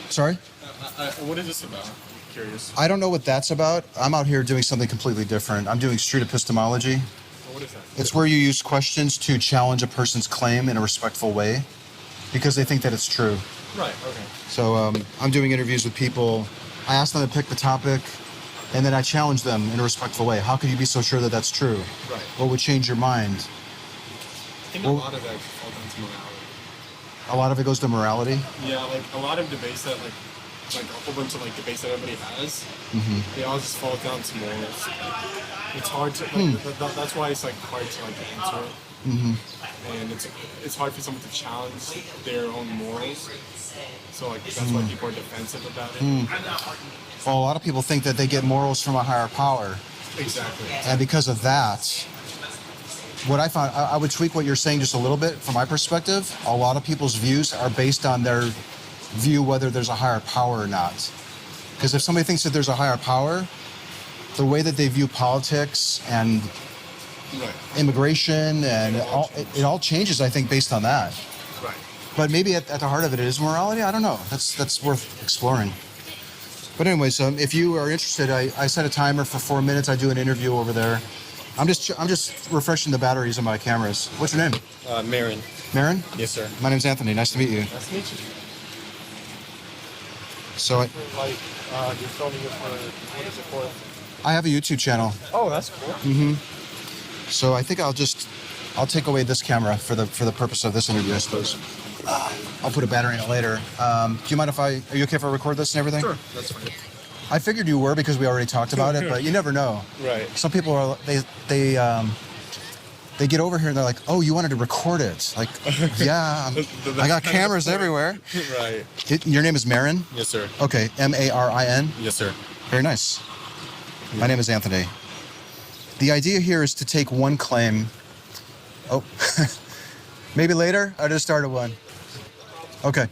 Sorry? What is this about? Curious. I don't know what that's about. I'm out here doing something completely different. I'm doing street epistemology. What is that? It's where you use questions to challenge a person's claim in a respectful way because they think that it's true. Right, okay. So I'm doing interviews with people. I ask them to pick the topic, and then I challenge them in a respectful way. How could you be so sure that that's true? Right. What would change your mind? I think a lot of that falls down to morality. A lot of it goes to morality. Yeah, like a lot of debates that like a whole bunch of like debates that everybody has, they all just fall down to morals. It's hard to that's why it's like hard to like answer it. And it's hard for someone to challenge their own morals. So like that's why people are defensive about it. Well, a lot of people think that they get morals from a higher power. Exactly. And because of that, what I found, I would tweak what you're saying just a little bit from my perspective. A lot of people's views are based on their view whether there's a higher power or not. Because if somebody thinks that there's a higher power, the way that they view politics and immigration and it all changes, I think, based on that. Right. But maybe at the heart of it is morality. I don't know. That's worth exploring. But anyways, if you are interested, I set a timer for 4 minutes. I do an interview over there. I'm just refreshing the batteries on my cameras. What's your name? Marin. Marin? Yes, sir. My name's Anthony. Nice to meet you. Nice to meet you. So you're filming it for, what is it for? I have a YouTube channel. Oh, that's cool. So I think I'll take away this camera for the purpose of this interview, I suppose. I'll put a battery in it later. Do you mind are you okay if I record this and everything? Sure, that's fine. I figured you were because we already talked about it, but you never know. Right. Some people are, they get over here and they're like, oh, you wanted to record it. Like, yeah, I got cameras everywhere. Right. Your name is Marin? Yes, sir. Okay, Marin? Yes, sir. Very nice. My name is Anthony. The idea here is to take one claim. Oh, maybe later? I just started one. Okay.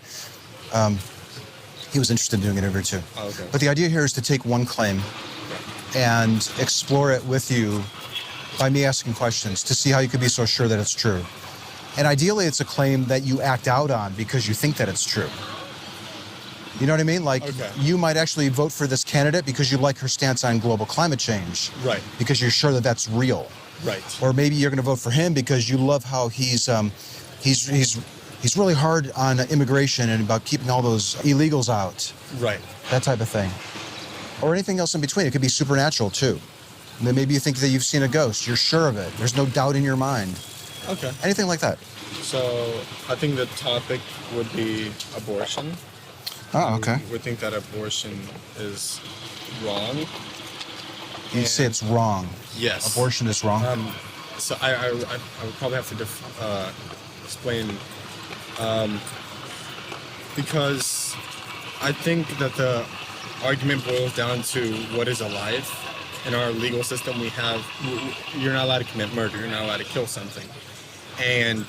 He was interested in doing an interview too. Oh, okay. But the idea here is to take one claim and explore it with you by me asking questions to see how you could be so sure that it's true. And ideally, it's a claim that you act out on because you think that it's true. You know what I mean? Like, you might actually vote for this candidate because you like her stance on global climate change. Right. Because you're sure that that's real. Right. Or maybe you're going to vote for him because you love how he's really hard on immigration and about keeping all those illegals out. Right. That type of thing. Or anything else in between. It could be supernatural too. And then maybe you think that you've seen a ghost. You're sure of it. There's no doubt in your mind. Okay. Anything like that. So I think the topic would be abortion. Oh, okay. We think that abortion is wrong. You say it's wrong. Yes. Abortion is wrong. So I would probably have to explain because I think that the argument boils down to what is a life. In our legal system, you're not allowed to commit murder. You're not allowed to kill something. And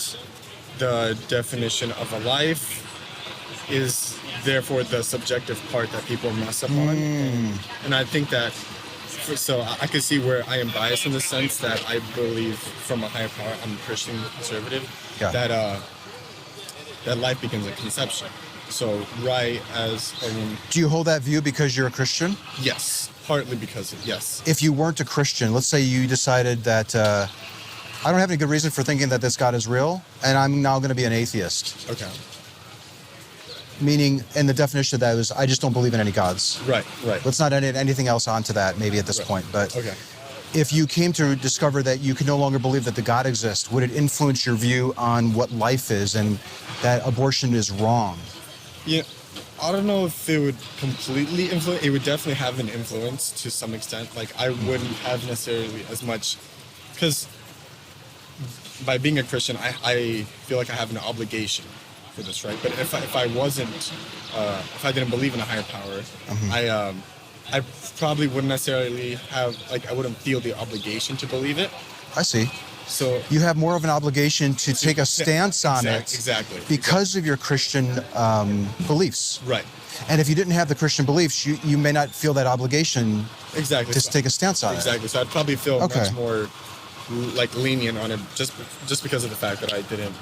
the definition of a life is therefore the subjective part that people mess up on. And I think that, so I could see where I am biased in the sense that I believe from a higher power, I'm a Christian conservative, that life begins at conception. So right as a woman. Do you hold that view because you're a Christian? Yes, partly because of, yes. If you weren't a Christian, let's say you decided that I don't have any good reason for thinking that this God is real, and I'm now going to be an atheist. Okay. Meaning, and the definition of that is, I just don't believe in any gods. Right, right. Let's not add anything else onto that, maybe at this point. But if you came to discover that you could no longer believe that the God exists, would it influence your view on what life is and that abortion is wrong? Yeah, I don't know if it would completely influence. It would definitely have an influence to some extent. Like, I wouldn't have necessarily as much, because by being a Christian, I feel like I have an obligation for this, right? But if I wasn't, if I didn't believe in a higher power, I probably wouldn't necessarily have, like, I wouldn't feel the obligation to believe it. I see. So you have more of an obligation to take a stance on it because of your Christian beliefs. Right. And if you didn't have the Christian beliefs, you may not feel that obligation to take a stance on it. Exactly. So I'd probably feel much more like lenient on it just because of the fact that I didn't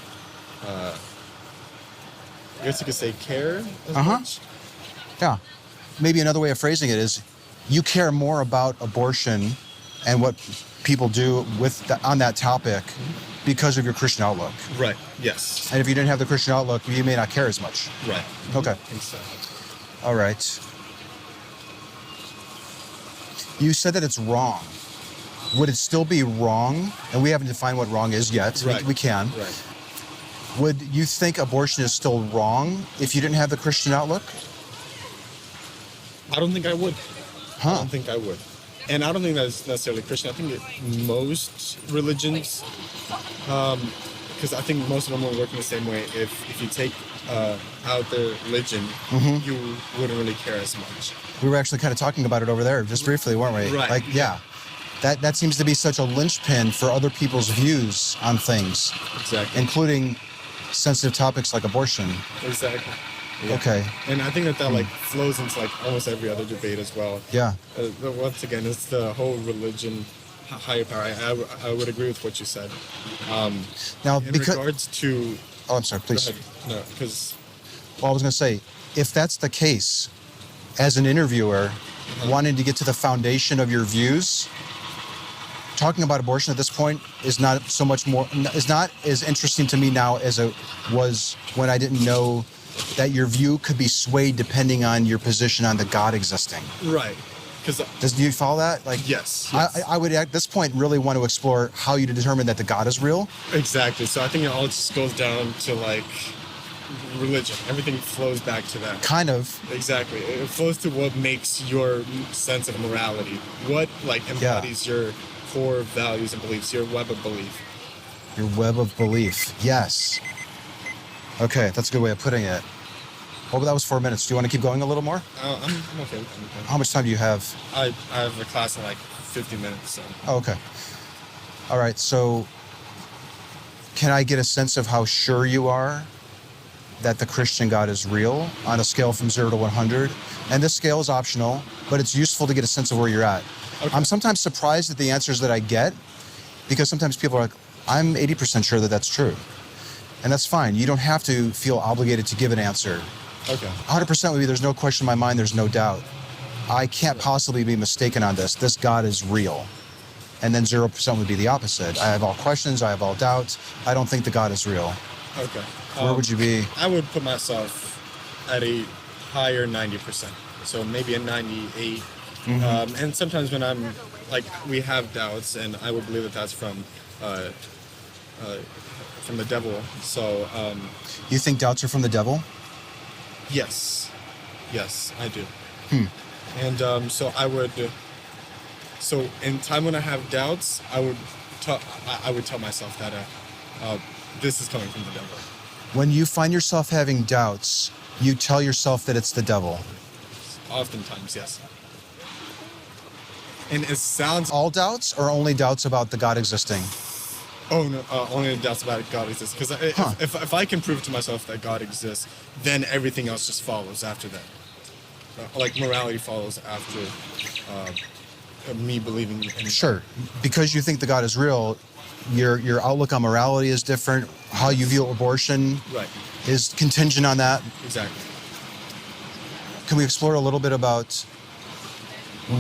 I guess you could say, care as Uh-huh. much. Yeah. Maybe another way of phrasing it is you care more about abortion and what people do on that topic because of your Christian outlook. Right. Yes. And if you didn't have the Christian outlook, you may not care as much. Right. Okay. I think so. All right. You said that it's wrong. Would it still be wrong? And we haven't defined what wrong is yet. Right. We can. Right. Would you think abortion is still wrong if you didn't have the Christian outlook? I don't think I would. I Huh. don't think I would. And I don't think that's necessarily Christian. I think that most religions, because I think most of them are working the same way. If you take out their religion, Mm-hmm. you wouldn't really care as much. We were actually kind of talking about it over there just briefly, weren't we? Right. Like, yeah. That seems to be such a linchpin for other people's views on things, Exactly. including sensitive topics like abortion. Exactly. Yeah. Okay. And I think that like flows into like almost every other debate as well. Yeah. But once again, it's the whole religion, higher power. I would agree with what you said. Now, In because... regards to, Oh, I'm sorry, go please. ahead. No, because Well, I was going to say, if that's the case, as an interviewer, wanting to get to the foundation of your views, talking about abortion at this point is not as interesting to me now as it was when I didn't know that your view could be swayed depending on your position on the God existing. right, because Do you follow that? Like, yes, I would at this point really want to explore how you determine that the God is real. exactly. So I think it all just goes down to like religion. Everything flows back to that. Kind of. Exactly. It flows to what makes your sense of morality. What like embodies your core values and beliefs, your web of belief. Your web of belief. Yes. Okay, that's a good way of putting it. Well, that was 4 minutes. Do you want to keep going a little more? I'm okay. I'm okay. How much time do you have? I have a class in like 50 minutes, so. Oh, okay. All right, so can I get a sense of how sure you are that the Christian God is real on a scale from 0 to 100? And this scale is optional, but it's useful to get a sense of where you're at. Okay. I'm sometimes surprised at the answers that I get because sometimes people are like, I'm 80% sure that that's true. And that's fine. You don't have to feel obligated to give an answer. Okay. 100% would be there's no question in my mind, there's no doubt. I can't possibly be mistaken on this. This God is real. And then 0% would be the opposite. I have all questions, I have all doubts. I don't think the God is real. Okay. Where would you be? I would put myself at a higher 90%. So maybe a 98. And sometimes when I'm like, we have doubts, and I would believe that that's from the devil. So You think doubts are from the devil? yes, I do. And so I would. So in time when I have doubts, I would tell myself that this is coming from the devil. When you find yourself having doubts, you tell yourself that it's the devil. Oftentimes, yes. And it sounds. All doubts or only doubts about the God existing? Oh no! Only the doubts about God exists. Because Huh. if I can prove to myself that God exists, then everything else just follows after that. Like morality follows after me believing in. Sure. Because you think the God is real, your outlook on morality is different. How you view abortion Right. is contingent on that. Exactly. Can we explore a little bit about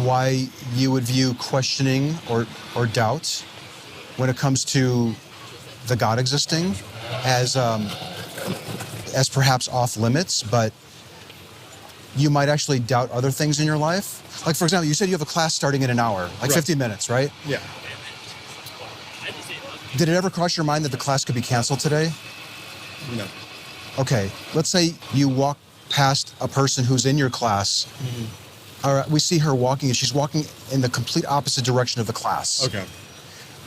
why you would view questioning or doubt when it comes to the God existing as perhaps off limits, but you might actually doubt other things in your life? Like, for example, you said you have a class starting in an hour, like Right. 50 minutes, right? Yeah. Did it ever cross your mind that the class could be canceled today? No. Okay, let's say you walk past a person who's in your class. All right, we see her walking, and she's walking in the complete opposite direction of the class. Okay.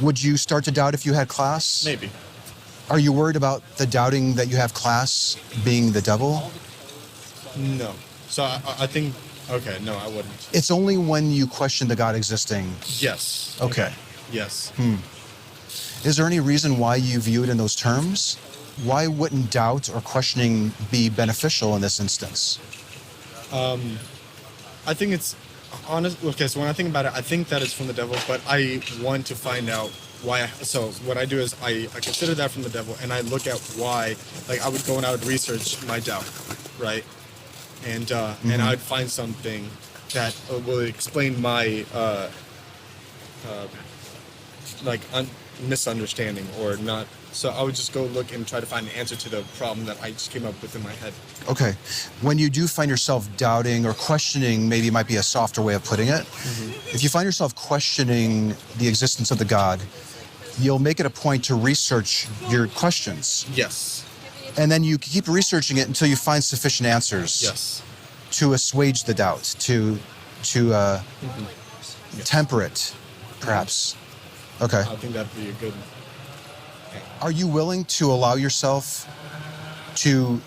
Would you start to doubt if you had class? Maybe. Are you worried about the doubting that you have class being the devil? No. So I think. Okay. No, I wouldn't. It's only when you question the God existing. Yes. Okay. Yes. Is there any reason why you view it in those terms? Why wouldn't doubt or questioning be beneficial in this instance? I think it's honest. Okay, so when I think about it, I think that it's from the devil, but I want to find out So what I do is I consider that from the devil, and I look at why. Like I would go and I would research my doubt, right? And and I'd find something that will explain my misunderstanding or not. So I would just go look and try to find an answer to the problem that I just came up with in my head. Okay. When you do find yourself doubting or questioning, maybe might be a softer way of putting it. If you find yourself questioning the existence of the God, you'll make it a point to research your questions. Yes. And then you keep researching it until you find sufficient answers. Yes. To assuage the doubt, to temper it, perhaps. Okay. I think that'd be a good. Are you willing to allow yourself to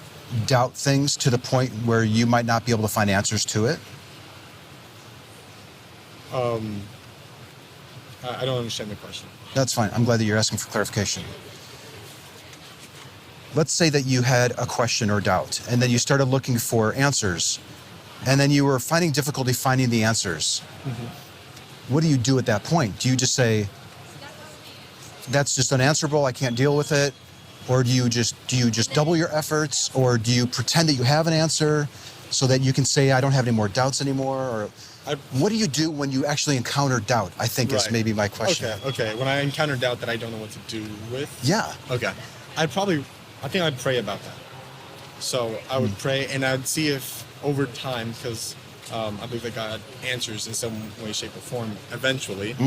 doubt things to the point where you might not be able to find answers to it? I don't understand the question. That's fine. I'm glad that you're asking for clarification. Let's say that you had a question or doubt, and then you started looking for answers, and then you were finding difficulty finding the answers. What do you do at that point? Do you just say, that's just unanswerable, I can't deal with it? Or do you just double your efforts? Or do you pretend that you have an answer so that you can say, I don't have any more doubts anymore? Or what do you do when you actually encounter doubt, I think is maybe my question. Okay. When I encounter doubt that I don't know what to do with? Yeah. Okay. I think I'd pray about that. So I would pray, and I'd see if over time, because I believe that God answers in some way, shape, or form eventually.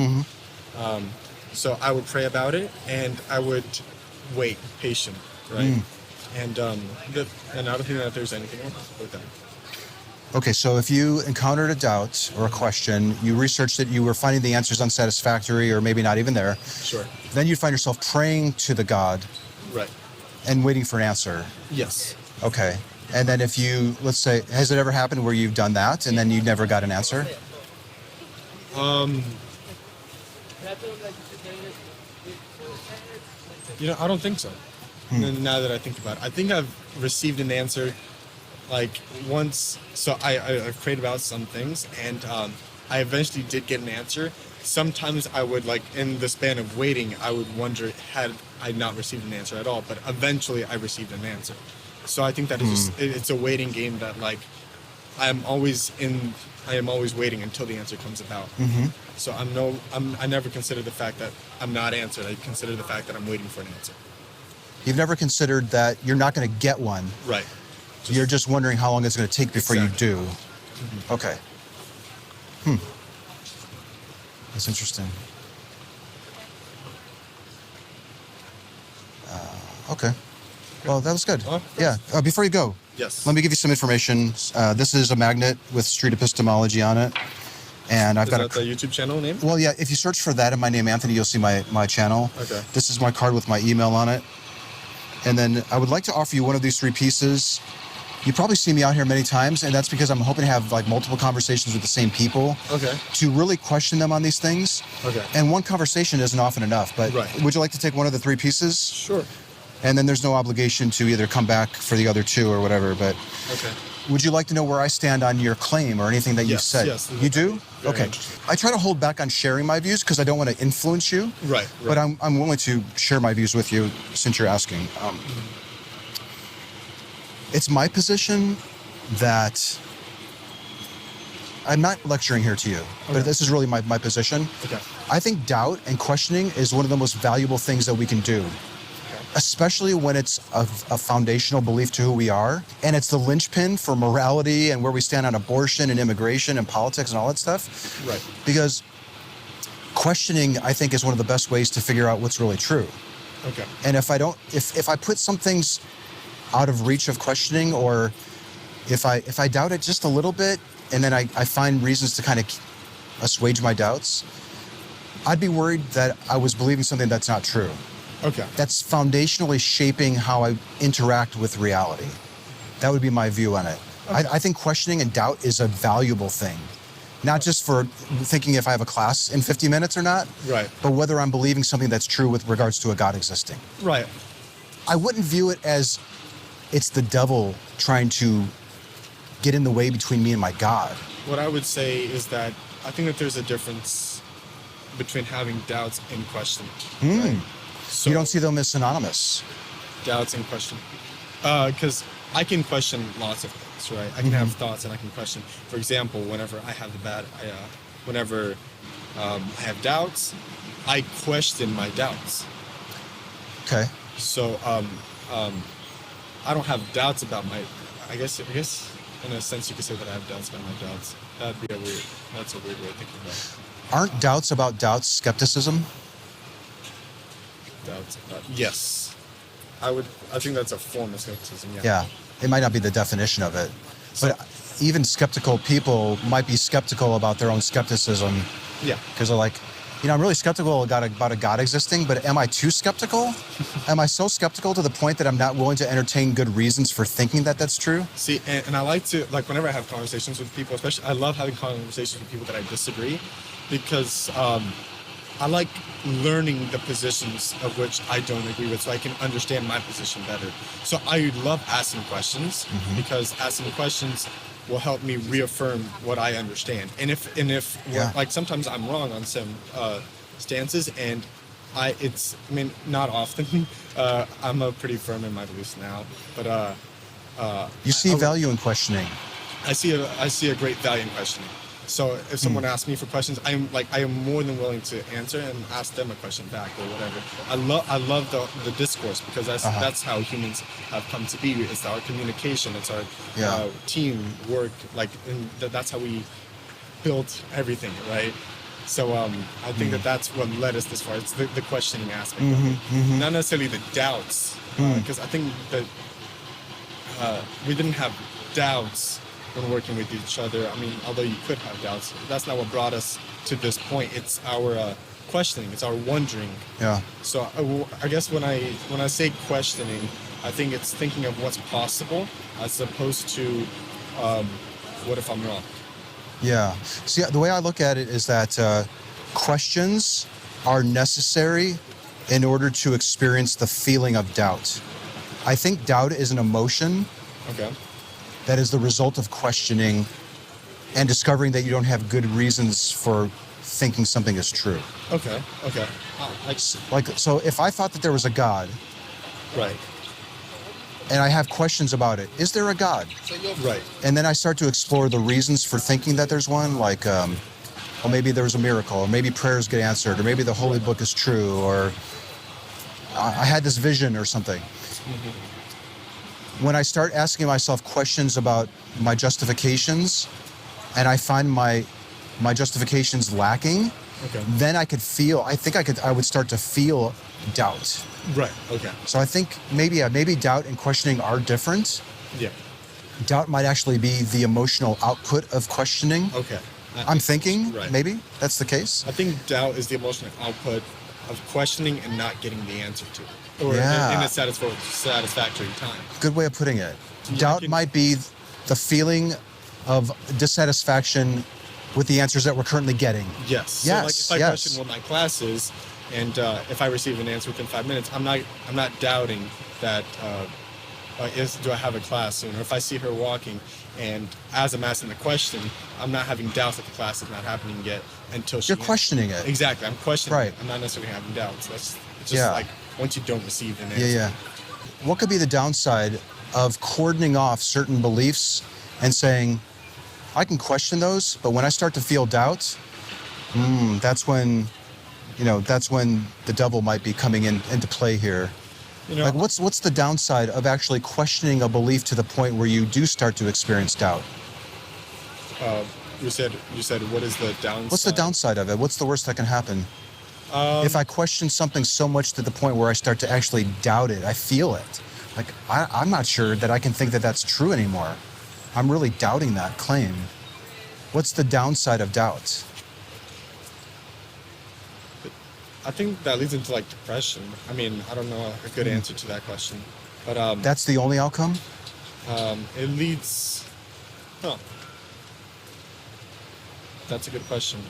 So I would pray about it, and I would wait, patient, right? And I don't think that there's anything wrong with that. Okay, so if you encountered a doubt or a question, you researched it, you were finding the answers unsatisfactory or maybe not even there. Sure. Then you find yourself praying to the God. Right. And waiting for an answer. Yes. Okay. And then if you, let's say, has it ever happened where you've done that and then you never got an answer? I don't think so. Now that I think about it, I think I've received an answer, like once. So I've prayed about some things, and I eventually did get an answer. Sometimes I would, like, in the span of waiting, I would wonder had I not received an answer at all. But eventually, I received an answer. So I think that it's a waiting game that, like, I am always waiting until the answer comes about. So I never consider the fact that I'm not answered. I consider the fact that I'm waiting for an answer. You've never considered that you're not going to get one. Right. You're just wondering how long it's going to take before you do. Okay. That's interesting. Okay. Well, that was good. Yeah. Before you go, Yes. let me give you some information. This is a magnet with street epistemology on it. And I've Is got that the YouTube channel name? Well, yeah, if you search for that and my name, Anthony, you'll see my channel. Okay. This is my card with my email on it. And then I would like to offer you one of these three pieces. You probably see me out here many times, and that's because I'm hoping to have like multiple conversations with the same people. Okay. To really question them on these things. Okay. And one conversation isn't often enough, but would you like to take one of the three pieces? Sure. And then there's no obligation to either come back for the other two or whatever, but Okay. would you like to know where I stand on your claim or anything that you've said? Yes. You do? Very Okay. interesting. I try to hold back on sharing my views because I don't want to influence you. Right. But I'm willing to share my views with you since you're asking. It's my position that I'm not lecturing here to you, but this is really my position. Okay. I think doubt and questioning is one of the most valuable things that we can do, especially when it's a foundational belief to who we are, and it's the linchpin for morality and where we stand on abortion and immigration and politics and all that stuff. Right. Because questioning, I think, is one of the best ways to figure out what's really true. Okay. And if I put some things out of reach of questioning, or if I doubt it just a little bit, and then I find reasons to kind of assuage my doubts, I'd be worried that I was believing something that's not true. Okay. That's foundationally shaping how I interact with reality. That would be my view on it. Okay. I think questioning and doubt is a valuable thing. Not just for thinking if I have a class in 50 minutes or not, Right. but whether I'm believing something that's true with regards to a God existing. Right. I wouldn't view it as it's the devil trying to get in the way between me and my God. What I would say is that I think that there's a difference between having doubts and questioning. Mm. Right? So You don't see them as synonymous. doubts and question. Because I can question lots of things, right? I can have thoughts and I can question. For example, whenever I have whenever I have doubts, I question my doubts. Okay. So I don't have doubts about my. I guess in a sense you could say that I have doubts about my doubts. That's a weird way of thinking about it. Aren't doubts about doubts skepticism? Doubts about yes. I think that's a form of skepticism. Yeah. Yeah. It might not be the definition of it, but even skeptical people might be skeptical about their own skepticism. Yeah. Because they're like, I'm really skeptical about a God existing, but am I too skeptical? Am I so skeptical to the point that I'm not willing to entertain good reasons for thinking that that's true? See, and I like to, whenever I have conversations with people, especially, I love having conversations with people that I disagree, because I like learning the positions of which I don't agree with so I can understand my position better. So I love asking questions, because asking questions will help me reaffirm what I understand. And if sometimes I'm wrong on some stances, and not often. I'm pretty firm in my beliefs now, but You see value in questioning. I see a great value in questioning. So if someone asks me for questions, I am more than willing to answer and ask them a question back or whatever. I love the discourse, because that's how humans have come to be. It's our communication. It's our teamwork. And that's how we built everything, right? So I think that's what led us this far. It's the questioning aspect of it, not necessarily the doubts, because I think that we didn't have doubts when working with each other. Although you could have doubts, that's not what brought us to this point. It's our questioning. It's our wondering. Yeah. So I guess when I say questioning, I think it's thinking of what's possible as opposed to what if I'm wrong. Yeah. See, the way I look at it is that questions are necessary in order to experience the feeling of doubt. I think doubt is an emotion. Okay. That is the result of questioning and discovering that you don't have good reasons for thinking something is true. Okay. So if I thought that there was a God, Right. and I have questions about it, is there a God? Right. And then I start to explore the reasons for thinking that there's one, like, well, maybe there was a miracle, or maybe prayers get answered, or maybe the Holy Book is true, or I had this vision or something. When I start asking myself questions about my justifications, and I find my justifications lacking, then I would start to feel doubt. Right. Okay. So I think maybe doubt and questioning are different. Yeah. Doubt might actually be the emotional output of questioning. Okay. I'm thinking right. maybe that's the case. I think doubt is the emotional output of questioning and not getting the answer to it, or Yeah. in a satisfactory time. Good way of putting it. Yeah, Doubt might be the feeling of dissatisfaction with the answers that we're currently getting. Yes. So if I question what my class is, and if I receive an answer within 5 minutes, I'm not doubting that do I have a class soon? Or if I see her walking, and as I'm asking the question, I'm not having doubts that the class is not happening yet until she. You're questioning it. Exactly, I'm questioning Right. it. I'm not necessarily having doubts. It's just once you don't receive an answer. Yeah. What could be the downside of cordoning off certain beliefs and saying, I can question those, but when I start to feel doubt, that's when the devil might be coming into play here. Like what's the downside of actually questioning a belief to the point where you do start to experience doubt? You said what is the downside? What's the downside of it? What's the worst that can happen? If I question something so much to the point where I start to actually doubt it, I feel it. Like I'm not sure that I can think that that's true anymore. I'm really doubting that claim. What's the downside of doubt? I think that leads into depression. I don't know a good answer to that question, but That's the only outcome? it leads. Huh. That's a good question.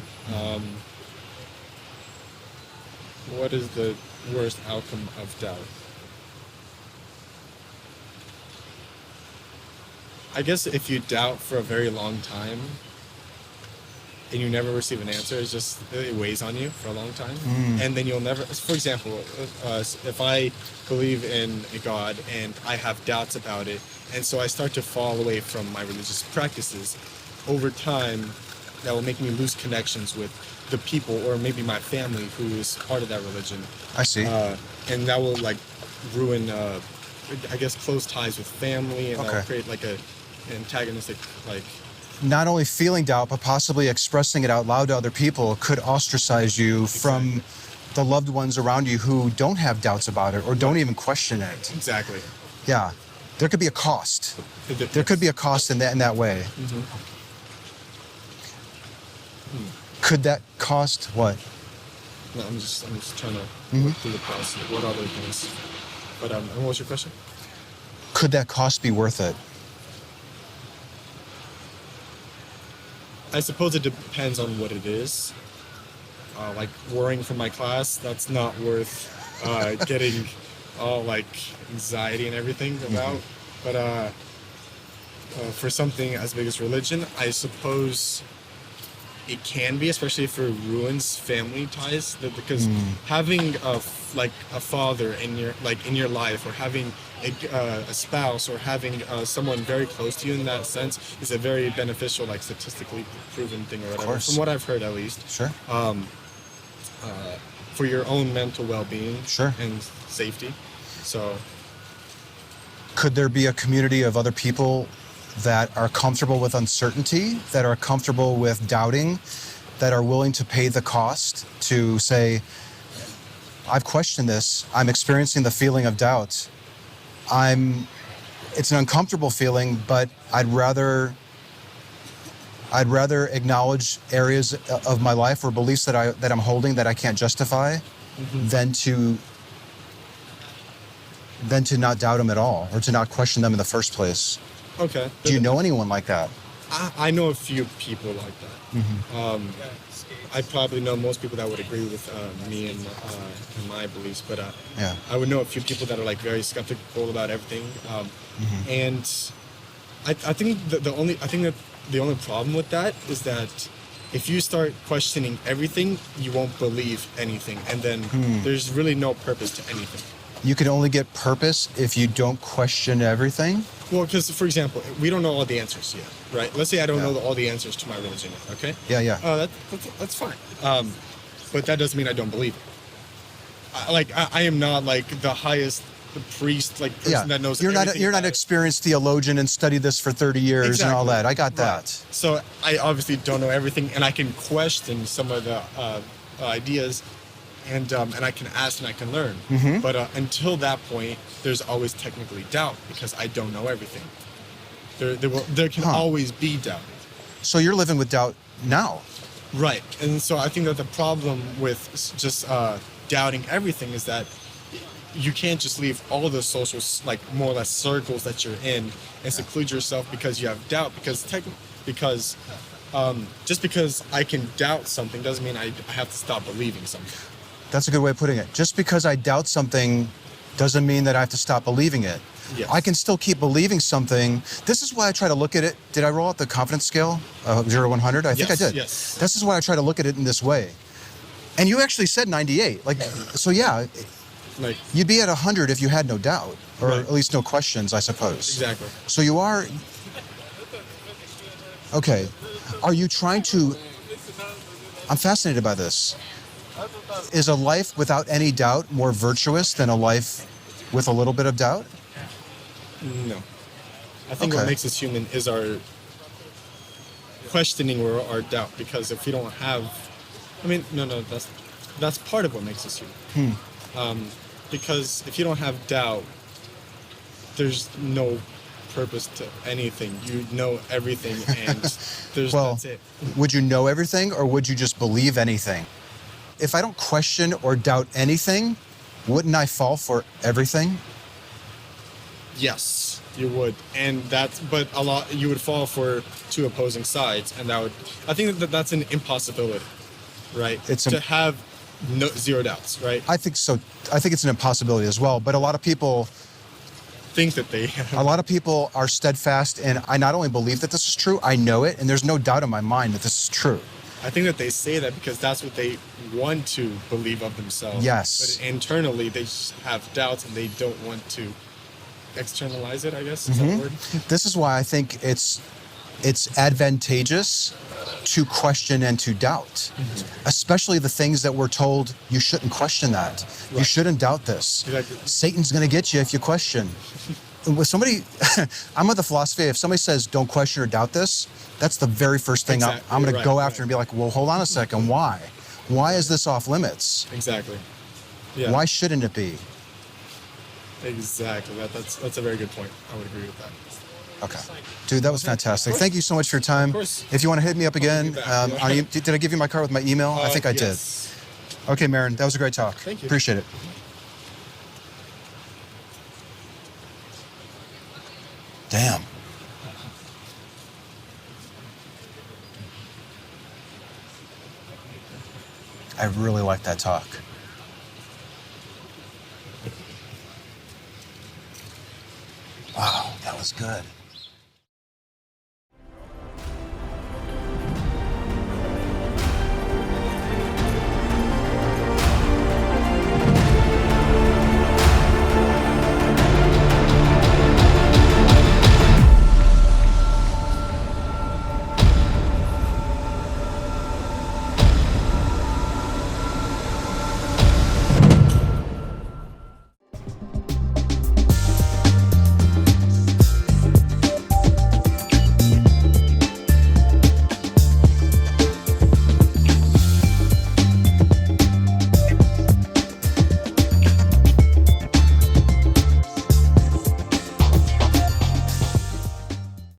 What is the worst outcome of doubt? I guess if you doubt for a very long time, and you never receive an answer, it weighs on you for a long time. And then you'll never, for example, if I believe in a God and I have doubts about it, and so I start to fall away from my religious practices, over time, that will make me lose connections with the people or maybe my family who is part of that religion. I see. And that will like ruin, I guess, close ties with family, and that'll create like a antagonistic, like. Not only feeling doubt, but possibly expressing it out loud to other people could ostracise you from the loved ones around you who don't have doubts about it or don't even question it. Exactly. Yeah. There could be a cost. There could be a cost in that way. Could that cost what? No, I'm just trying to look through the cost. What other things? But and what was your question? Could that cost be worth it? I suppose it depends on what it is. Like worrying for my class, that's not worth getting all like anxiety and everything about. But for something as big as religion, I suppose it can be, especially if it ruins family ties. Because having a father in your life, or having a spouse, or having someone very close to you in that sense, is a very beneficial, like statistically proven thing or whatever. From what I've heard, at least. Sure. For your own mental well-being. Sure. And safety. So. Could there be a community of other people that are comfortable with uncertainty, that are comfortable with doubting, that are willing to pay the cost to say, I've questioned this, I'm experiencing the feeling of doubt. It's an uncomfortable feeling, but I'd rather acknowledge areas of my life or beliefs that I'm holding that I can't justify than to not doubt them at all, or to not question them in the first place. Okay. Do you know anyone like that? I know a few people like that. I probably know most people that would agree with me and my beliefs, but I would know a few people that are like very skeptical about everything. And I think that the only problem with that is that if you start questioning everything, you won't believe anything, and then there's really no purpose to anything. You can only get purpose if you don't question everything? Well, because, for example, we don't know all the answers yet, right? Let's say I don't know all the answers to my religion yet, okay? Yeah. That's fine. But that doesn't mean I don't believe it. I am not, like, the highest priest, like, person that knows everything. You're not an experienced theologian and studied this for 30 years and all that. I got that. So I obviously don't know everything, and I can question some of the ideas, and I can ask and I can learn. But until that point, there's always technically doubt, because I don't know everything. There can always be doubt. So you're living with doubt now. Right. And so I think that the problem with just doubting everything is that you can't just leave all the social, like, more or less circles that you're in and seclude yourself because you have doubt. Because just because I can doubt something doesn't mean I have to stop believing something. That's a good way of putting it. Just because I doubt something doesn't mean that I have to stop believing it. Yes. I can still keep believing something. This is why I try to look at it. Did I roll out the confidence scale, 0 to 100? I think I did. Yes. This is why I try to look at it in this way. And you actually said 98. Like, so yeah, like, you'd be at 100 if you had no doubt, or at least no questions, I suppose. Exactly. So you are. Okay. Are you trying to? I'm fascinated by this. Is a life without any doubt more virtuous than a life with a little bit of doubt? No. I think what makes us human is our questioning or our doubt, because if we don't have, that's part of what makes us human. Because if you don't have doubt, there's no purpose to anything. You know everything, and that's it. Would you know everything, or would you just believe anything? If I don't question or doubt anything, wouldn't I fall for everything? Yes, you would, and you would fall for two opposing sides, and I think that's an impossibility, right? To have zero doubts, right? I think so. I think it's an impossibility as well. But a lot of people think that they have. A lot of people are steadfast, and I not only believe that this is true, I know it, and there's no doubt in my mind that this is true. I think that they say that because that's what they want to believe of themselves. Yes. But internally, they have doubts and they don't want to externalize it, I guess. Is that the word? This is why I think it's advantageous to question and to doubt, especially the things that we're told you shouldn't question that. You shouldn't doubt this. Exactly. Satan's going to get you if you question. With somebody, I'm of the philosophy, if somebody says don't question or doubt this, that's the very first thing I'm going to go after and be like, well, hold on a second, why? Why is this off limits? Exactly. Yeah. Why shouldn't it be? Exactly. That's a very good point. I would agree with that. Okay. Dude, that was fantastic. Thank you so much for your time. Of course. If you want to hit me up again, back, did I give you my card with my email? I think I yes. did. Okay, Marin, that was a great talk. Thank you. Appreciate it. Damn. I really like that talk. Wow, that was good.